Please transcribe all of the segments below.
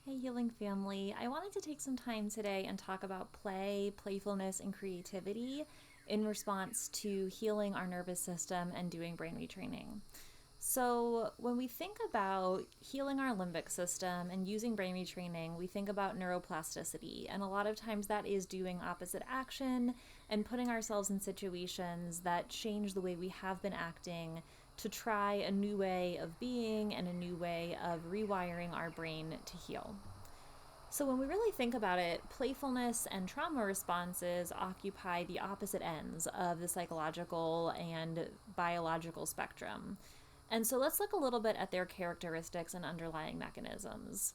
Hey, Healing Family. I wanted to take some time today and talk about play, playfulness, and creativity in response to healing our nervous system and doing brain retraining. So, when we think about healing our limbic system and using brain retraining, we think about neuroplasticity. And a lot of times that is doing opposite action and putting ourselves in situations that change the way we have been acting to try a new way of being and a new way of rewiring our brain to heal. So, when we really think about it, playfulness and trauma responses occupy the opposite ends of the psychological and biological spectrum. And so, let's look a little bit at their characteristics and underlying mechanisms.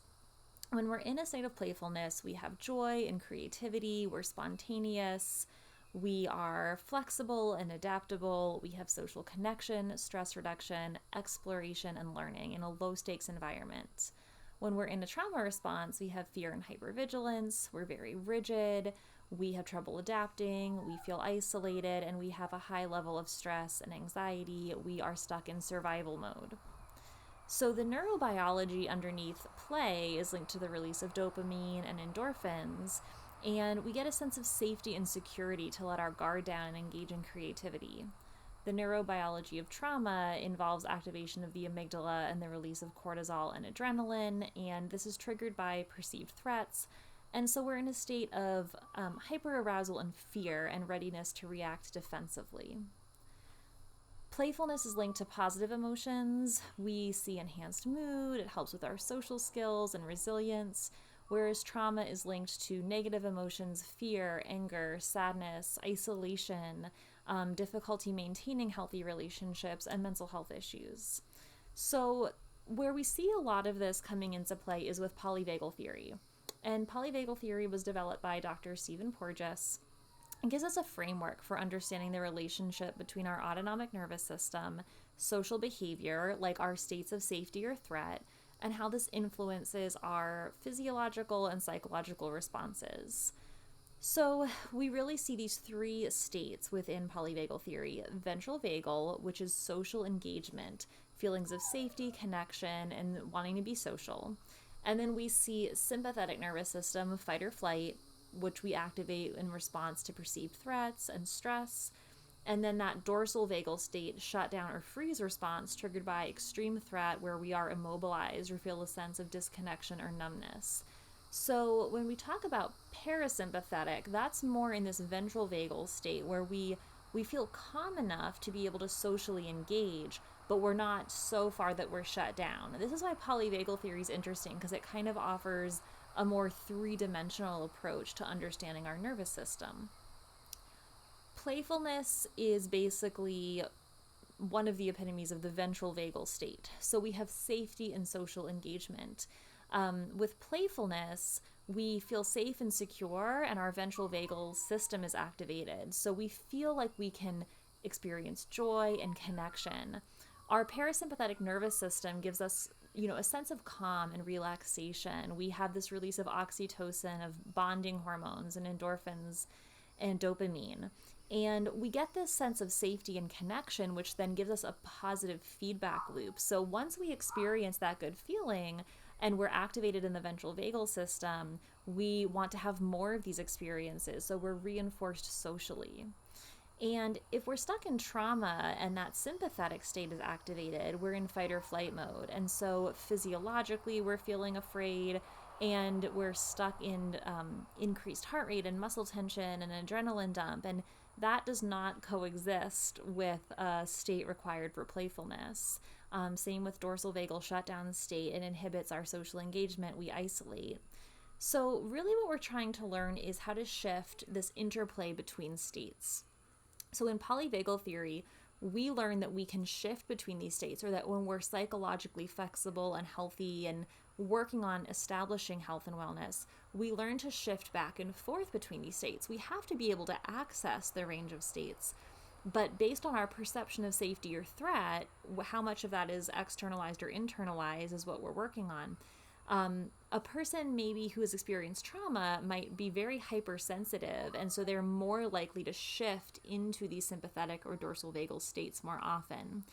When we're in a state of playfulness, we have joy and creativity, we're spontaneous, we are flexible and adaptable, we have social connection, stress reduction, exploration, and learning in a low stakes environment. When we're in a trauma response, we have fear and hypervigilance, we're very rigid, we have trouble adapting, we feel isolated, and we have a high level of stress and anxiety. We are stuck in survival mode. So the neurobiology underneath play is linked to the release of dopamine and endorphins, and we get a sense of safety and security to let our guard down and engage in creativity. The neurobiology of trauma involves activation of the amygdala and the release of cortisol and adrenaline, and this is triggered by perceived threats. And so we're in a state of hyperarousal and fear and readiness to react defensively. Playfulness is linked to positive emotions. We see enhanced mood, it helps with our social skills and resilience, whereas trauma is linked to negative emotions, fear, anger, sadness, isolation, difficulty maintaining healthy relationships, and mental health issues. So, where we see a lot of this coming into play is with polyvagal theory. And polyvagal theory was developed by Dr. Stephen Porges. It gives us a framework for understanding the relationship between our autonomic nervous system, social behavior, like our states of safety or threat, and how this influences our physiological and psychological responses. So, we really see these three states within polyvagal theory: ventral vagal, which is social engagement, feelings of safety, connection, and wanting to be social. And then we see sympathetic nervous system, fight or flight, which we activate in response to perceived threats and stress. And then that dorsal vagal state, shutdown or freeze response, triggered by extreme threat, where we are immobilized or feel a sense of disconnection or numbness. So when we talk about parasympathetic, that's more in this ventral vagal state where we feel calm enough to be able to socially engage, but we're not so far that we're shut down. This is why polyvagal theory is interesting, because it kind of offers a more three-dimensional approach to understanding our nervous system. Playfulness is basically one of the epitomes of the ventral vagal state. So we have safety and social engagement. With playfulness, we feel safe and secure, and our ventral vagal system is activated. So we feel like we can experience joy and connection. Our parasympathetic nervous system gives us, a sense of calm and relaxation. We have this release of oxytocin, of bonding hormones and endorphins and dopamine. And we get this sense of safety and connection, which then gives us a positive feedback loop. So once we experience that good feeling and we're activated in the ventral vagal system, we want to have more of these experiences. So we're reinforced socially. And if we're stuck in trauma and that sympathetic state is activated, we're in fight or flight mode. And so physiologically, we're feeling afraid, and we're stuck in increased heart rate and muscle tension and adrenaline dump. And that does not coexist with a state required for playfulness. Same with dorsal vagal shutdown state. It inhibits our social engagement. We isolate. So really what we're trying to learn is how to shift this interplay between states. So in polyvagal theory, we learn that we can shift between these states, or that when we're psychologically flexible and healthy and working on establishing health and wellness, we learn to shift back and forth between these states. We have to be able to access the range of states. But based on our perception of safety or threat, how much of that is externalized or internalized is what we're working on. A person maybe who has experienced trauma might be very hypersensitive, and so they're more likely to shift into these sympathetic or dorsal vagal states more often.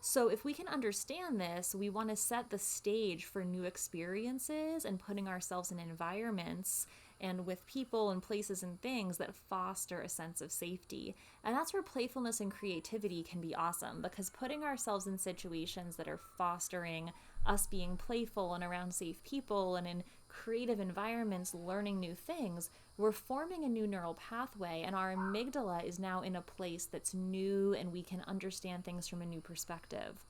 So if we can understand this, we want to set the stage for new experiences and putting ourselves in environments and with people and places and things that foster a sense of safety. And that's where playfulness and creativity can be awesome, because putting ourselves in situations that are fostering us being playful and around safe people and in creative environments learning new things, we're forming a new neural pathway, and our amygdala is now in a place that's new and we can understand things from a new perspective.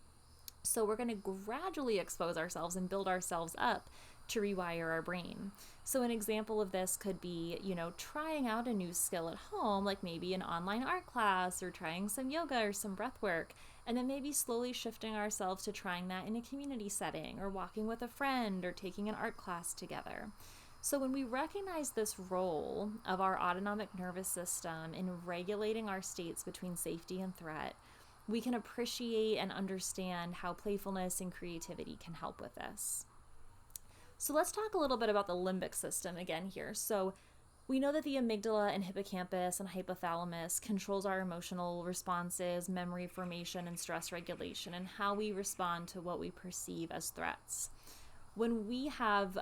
So we're going to gradually expose ourselves and build ourselves up to rewire our brain. So an example of this could be, trying out a new skill at home, like maybe an online art class or trying some yoga or some breath work, and then maybe slowly shifting ourselves to trying that in a community setting or walking with a friend or taking an art class together. So when we recognize this role of our autonomic nervous system in regulating our states between safety and threat, we can appreciate and understand how playfulness and creativity can help with this. So let's talk a little bit about the limbic system again here. So we know that the amygdala and hippocampus and hypothalamus controls our emotional responses, memory formation, and stress regulation, and how we respond to what we perceive as threats. When we have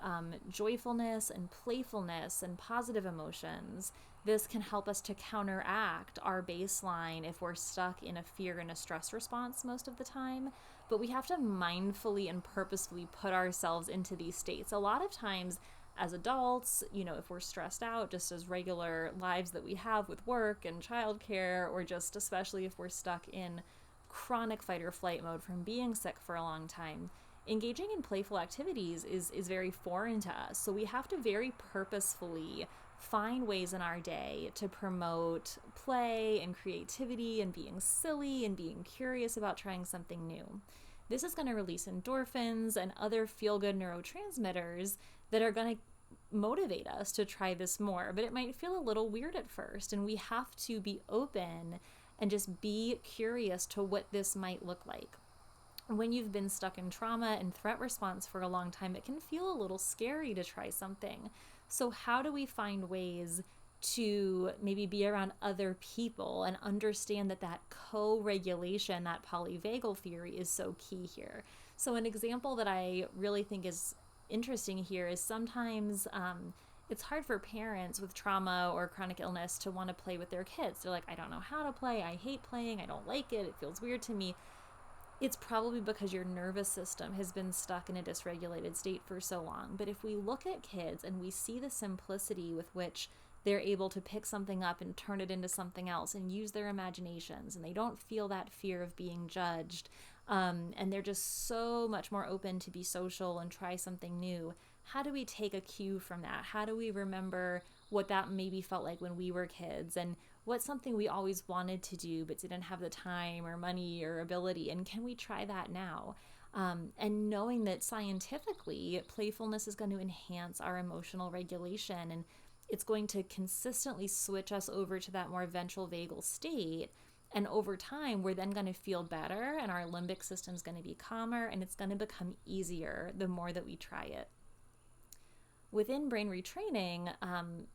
joyfulness and playfulness and positive emotions, this can help us to counteract our baseline if we're stuck in a fear and a stress response most of the time. But we have to mindfully and purposefully put ourselves into these states. A lot of times as adults, if we're stressed out, just as regular lives that we have with work and childcare, or just especially if we're stuck in chronic fight or flight mode from being sick for a long time, engaging in playful activities is very foreign to us. So we have to very purposefully find ways in our day to promote play and creativity and being silly and being curious about trying something new. This is going to release endorphins and other feel-good neurotransmitters that are going to motivate us to try this more. But it might feel a little weird at first, and we have to be open and just be curious to what this might look like. When you've been stuck in trauma and threat response for a long time, it can feel a little scary to try something. So how do we find ways to maybe be around other people and understand that co-regulation, that polyvagal theory, is so key here? So an example that I really think is interesting here is sometimes it's hard for parents with trauma or chronic illness to want to play with their kids. They're like, I don't know how to play, I hate playing, I don't like it, it feels weird to me. It's probably because your nervous system has been stuck in a dysregulated state for so long. But if we look at kids and we see the simplicity with which they're able to pick something up and turn it into something else and use their imaginations, and they don't feel that fear of being judged, and they're just so much more open to be social and try something new, how do we take a cue from that? How do we remember what that maybe felt like when we were kids, and what's something we always wanted to do but didn't have the time or money or ability, and can we try that now? And knowing that scientifically, playfulness is going to enhance our emotional regulation, and it's going to consistently switch us over to that more ventral vagal state. And over time, we're then going to feel better, and our limbic system is going to be calmer, and it's going to become easier the more that we try it. Within brain retraining,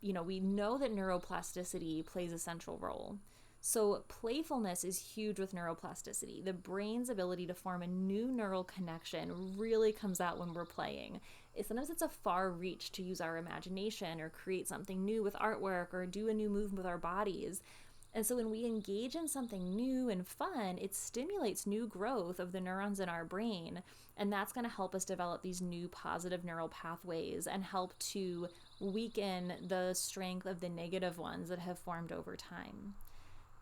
we know that neuroplasticity plays a central role. So playfulness is huge with neuroplasticity. The brain's ability to form a new neural connection really comes out when we're playing. Sometimes it's a far reach to use our imagination or create something new with artwork or do a new move with our bodies. And so when we engage in something new and fun, it stimulates new growth of the neurons in our brain. And that's going to help us develop these new positive neural pathways and help to weaken the strength of the negative ones that have formed over time.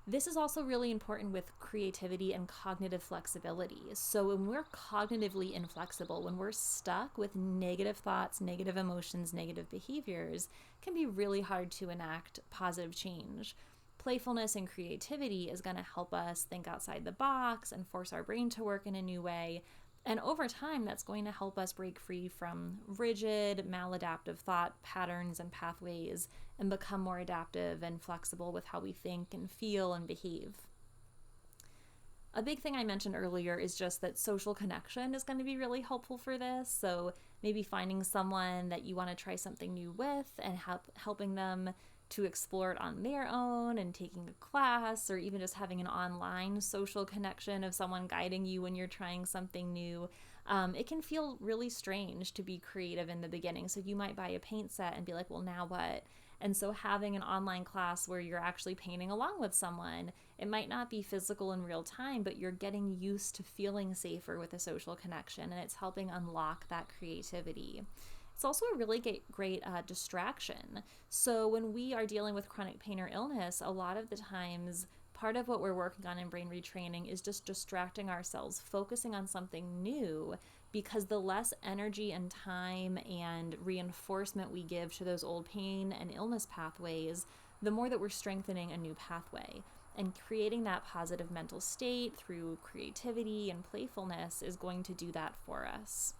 This is also really important with creativity and cognitive flexibility. So when we're cognitively inflexible, when we're stuck with negative thoughts, negative emotions, negative behaviors, it can be really hard to enact positive change. Playfulness and creativity is going to help us think outside the box and force our brain to work in a new way. And over time, that's going to help us break free from rigid, maladaptive thought patterns and pathways and become more adaptive and flexible with how we think and feel and behave. A big thing I mentioned earlier is just that social connection is going to be really helpful for this. So maybe finding someone that you want to try something new with and helping them to explore it on their own and taking a class, or even just having an online social connection of someone guiding you when you're trying something new. It can feel really strange to be creative in the beginning. So you might buy a paint set and be like, well, now what? And so having an online class where you're actually painting along with someone, it might not be physical in real time, but you're getting used to feeling safer with a social connection, and it's helping unlock that creativity. It's also a really great distraction. So when we are dealing with chronic pain or illness, a lot of the times, part of what we're working on in brain retraining is just distracting ourselves, focusing on something new, because the less energy and time and reinforcement we give to those old pain and illness pathways, the more that we're strengthening a new pathway. And creating that positive mental state through creativity and playfulness is going to do that for us.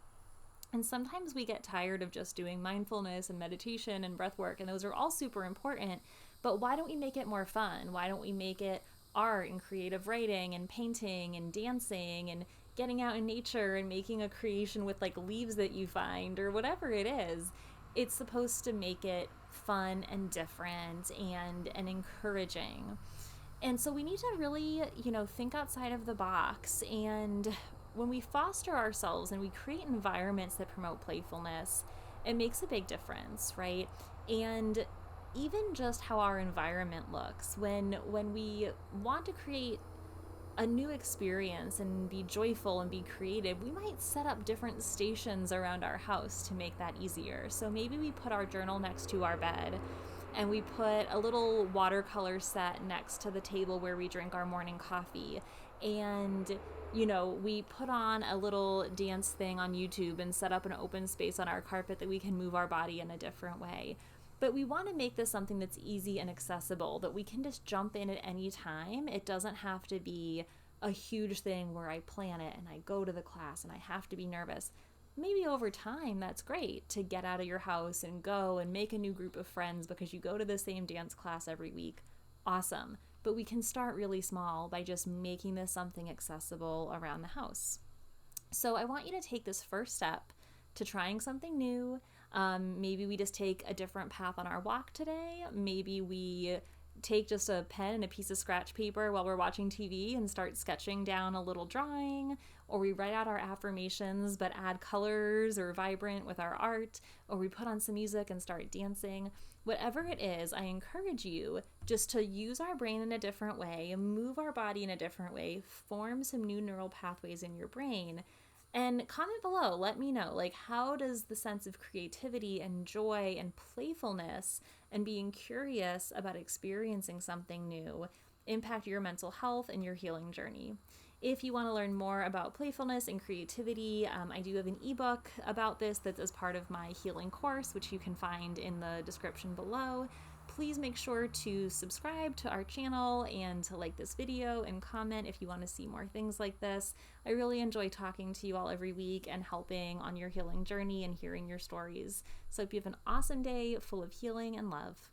And sometimes we get tired of just doing mindfulness and meditation and breath work, and those are all super important, but why don't we make it more fun? Why don't we make it art and creative writing and painting and dancing and getting out in nature and making a creation with like leaves that you find or whatever it is? It's supposed to make it fun and different and encouraging. And so we need to really, think outside of the box. And when we foster ourselves and we create environments that promote playfulness, it makes a big difference, right? And even just how our environment looks, when we want to create a new experience and be joyful and be creative, we might set up different stations around our house to make that easier. So maybe we put our journal next to our bed, and we put a little watercolor set next to the table where we drink our morning coffee. And, we put on a little dance thing on YouTube and set up an open space on our carpet that we can move our body in a different way. But we want to make this something that's easy and accessible, that we can just jump in at any time. It doesn't have to be a huge thing where I plan it and I go to the class and I have to be nervous. Maybe over time, that's great to get out of your house and go and make a new group of friends because you go to the same dance class every week. Awesome. But we can start really small by just making this something accessible around the house. So I want you to take this first step to trying something new. Maybe we just take a different path on our walk today. Maybe we take just a pen and a piece of scratch paper while we're watching TV and start sketching down a little drawing, or we write out our affirmations but add colors or vibrant with our art, or we put on some music and start dancing. Whatever it is, I encourage you just to use our brain in a different way, move our body in a different way, form some new neural pathways in your brain. And comment below, let me know, how does the sense of creativity and joy and playfulness and being curious about experiencing something new impact your mental health and your healing journey? If you want to learn more about playfulness and creativity, I do have an ebook about this that's as part of my healing course, which you can find in the description below. Please make sure to subscribe to our channel and to like this video and comment if you want to see more things like this. I really enjoy talking to you all every week and helping on your healing journey and hearing your stories. So I hope you have an awesome day full of healing and love.